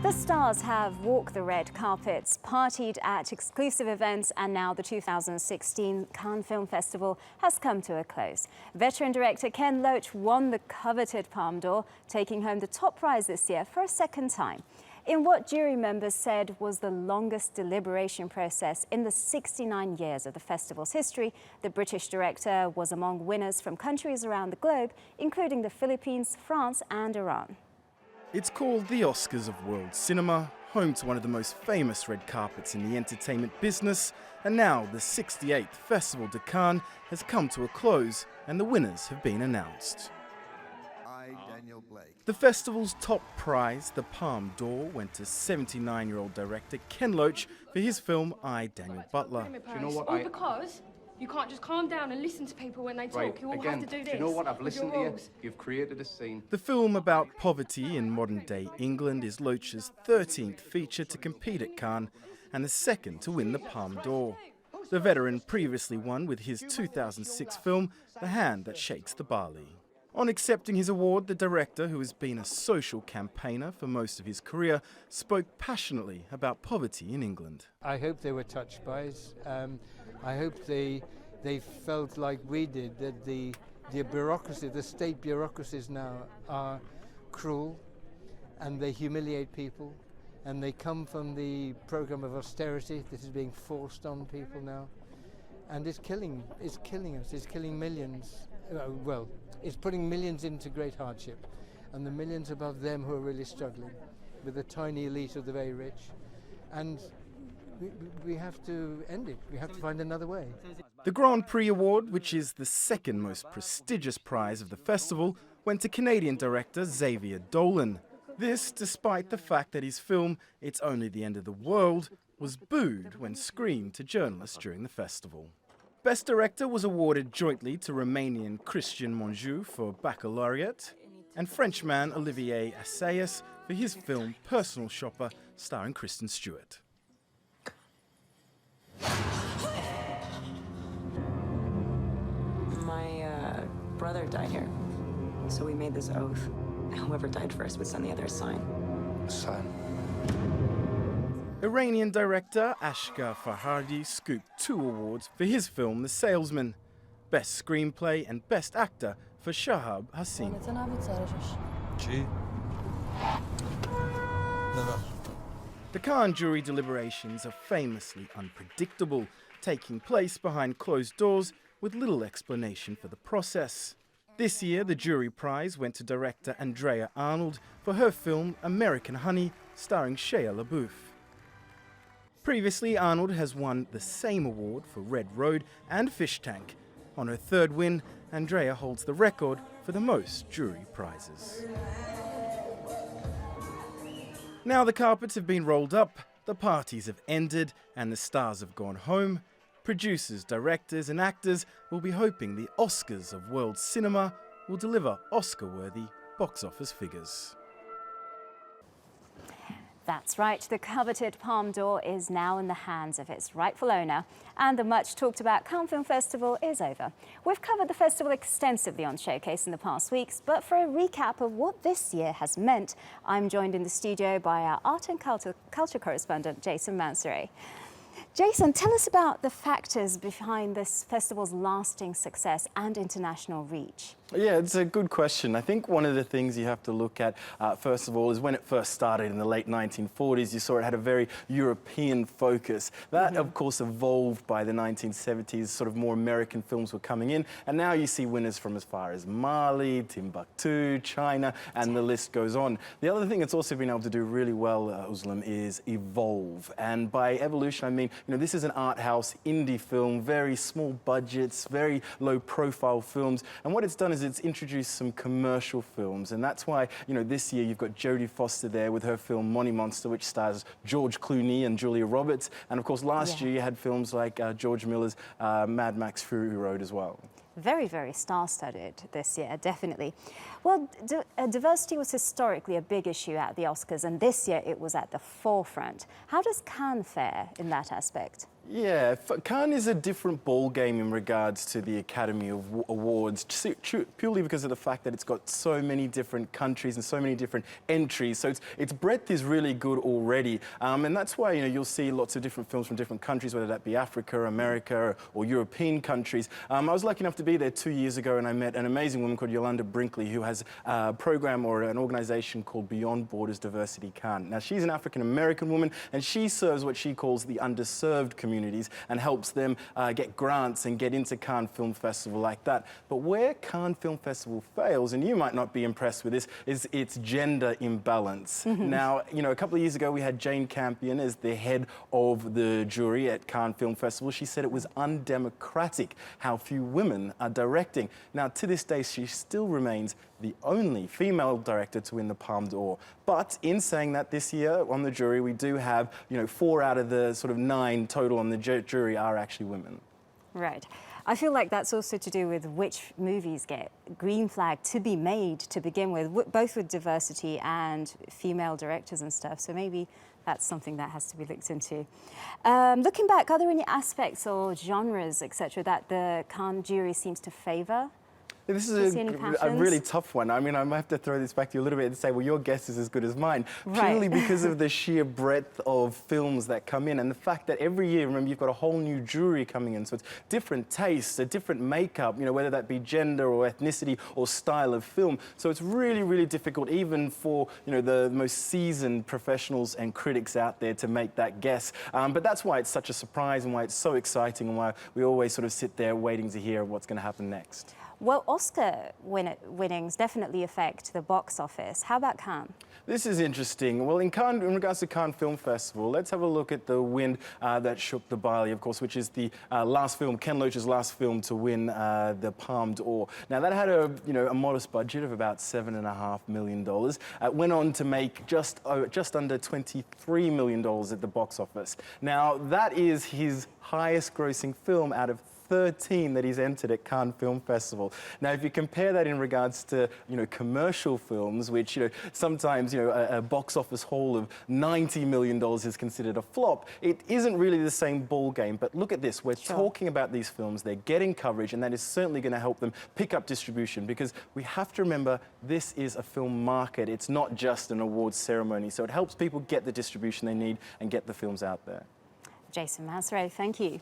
The stars have walked the red carpets, partied at exclusive events, and now the 2016 Cannes Film Festival has come to a close. Veteran director Ken Loach won the coveted Palme d'Or, taking home the top prize this year for a second time. In what jury members said was the longest deliberation process in the 69 years of the festival's history, the British director was among winners from countries around the globe, including the Philippines, France and Iran. It's called the Oscars of world cinema, home to one of the most famous red carpets in the entertainment business, and now the 68th Festival de Cannes has come to a close and the winners have been announced. The festival's top prize, the Palme d'Or, went to 79-year-old director Ken Loach for his film I, Daniel Butler. Do you know what because you can't just calm down and listen to people when they talk. Right, you all again, have to do this. Do you know what? I've listened to you. You've created a scene. The film about poverty in modern-day England is Loach's 13th feature to compete at Cannes and the second to win the Palme d'Or. The veteran previously won with his 2006 film, The Hand That Shakes the Barley. On accepting his award, the director, who has been a social campaigner for most of his career, spoke passionately about poverty in England. I hope they were touched by it. I hope they felt like we did, that the bureaucracy, the state bureaucracies now are cruel and they humiliate people and they come from the program of austerity that is being forced on people now. And it's killing us, it's killing millions. Well, it's putting millions into great hardship, and the millions above them who are really struggling with the tiny elite of the very rich. And we have to end it. We have to find another way. The Grand Prix Award, which is the second most prestigious prize of the festival, went to Canadian director Xavier Dolan. This despite the fact that his film, It's Only the End of the World, was booed when screened to journalists during the festival. Best Director was awarded jointly to Romanian Christian Monjou for Baccalaureate and Frenchman Olivier Assayas for his film Personal Shopper, starring Kristen Stewart. My brother died here, so we made this oath. Whoever died first would send the other a sign. Sign. Iranian director Ashghar Farhadi scooped 2 awards for his film The Salesman, Best Screenplay and Best Actor for Shahab Hassin. The Cannes jury deliberations are famously unpredictable, taking place behind closed doors with little explanation for the process. This year, the jury prize went to director Andrea Arnold for her film American Honey, starring Shia LaBeouf. Previously, Arnold has won the same award for Red Road and Fish Tank. On her third win, Andrea holds the record for the most jury prizes. Now the carpets have been rolled up, the parties have ended, and the stars have gone home. Producers, directors, and actors will be hoping the Oscars of world cinema will deliver Oscar-worthy box office figures. That's right, the coveted Palme d'Or is now in the hands of its rightful owner, and the much talked about Cannes Film Festival is over. We've covered the festival extensively on Showcase in the past weeks, but for a recap of what this year has meant, I'm joined in the studio by our art and culture correspondent, Jason Mansouri. Jason, tell us about the factors behind this festival's lasting success and international reach. Yeah, it's a good question. I think one of the things you have to look at, first of all, is when it first started in the late 1940s, you saw it had a very European focus. That, of course, evolved by the 1970s, sort of more American films were coming in, and now you see winners from as far as Mali, Timbuktu, China, and the list goes on. The other thing it's also been able to do really well, Uzlam, is evolve. And by evolution, I mean, this is an art house indie film, very small budgets, very low profile films, and what it's done is it's introduced some commercial films, and that's why, this year you've got Jodie Foster there with her film Money Monster, which stars George Clooney and Julia Roberts, and of course last year you had films like George Miller's Mad Max Fury Road as well. Very, very star-studded this year, definitely. Well, diversity was historically a big issue at the Oscars, and this year it was at the forefront. How does Cannes fare in that aspect? Yeah, Cannes is a different ball game in regards to the Academy Awards, purely because of the fact that it's got so many different countries and so many different entries. So its breadth is really good already, and that's why you'll see lots of different films from different countries, whether that be Africa, America, or European countries. I was lucky enough to be there 2 years ago, and I met an amazing woman called Yolanda Brinkley, who has a program or an organisation called Beyond Borders Diversity Cannes. Now, she's an African-American woman, and she serves what she calls the underserved communities and helps them get grants and get into Cannes Film Festival like that. But where Cannes Film Festival fails, and you might not be impressed with this, is its gender imbalance. Now, a couple of years ago we had Jane Campion as the head of the jury at Cannes Film Festival. She said it was undemocratic how few women are directing. Now, to this day, she still remains the only female director to win the Palme d'Or. But in saying that, this year on the jury, we do have, 4 out of the sort of 9 total on the jury are actually women. Right. I feel like that's also to do with which movies get green flag to be made to begin with, both with diversity and female directors and stuff. So maybe that's something that has to be looked into. Looking back, are there any aspects or genres, etc., that the Cannes jury seems to favour? This is a really tough one. I mean, I might have to throw this back to you a little bit and say, well, your guess is as good as mine, purely because of the sheer breadth of films that come in and the fact that every year, remember, you've got a whole new jury coming in, so it's different tastes, a different makeup, whether that be gender or ethnicity or style of film. So it's really, really difficult, even for, the most seasoned professionals and critics out there to make that guess. But that's why it's such a surprise and why it's so exciting and why we always sort of sit there waiting to hear what's going to happen next. Well, Oscar winnings definitely affect the box office. How about Cannes? This is interesting. Well, in regards to Cannes Film Festival, let's have a look at the wind that shook the barley, of course, which is the last film, Ken Loach's last film to win the Palme d'Or. Now, that had a modest budget of about $7.5 million. Went on to make just under $23 million at the box office. Now, that is his highest grossing film out of 13 that he's entered at Cannes Film Festival. Now, if you compare that in regards to, commercial films, which, sometimes, a box office haul of $90 million is considered a flop, it isn't really the same ball game. But look at this. We're talking about these films. They're getting coverage, and that is certainly going to help them pick up distribution, because we have to remember this is a film market. It's not just an awards ceremony. So it helps people get the distribution they need and get the films out there. Jason Masro, thank you.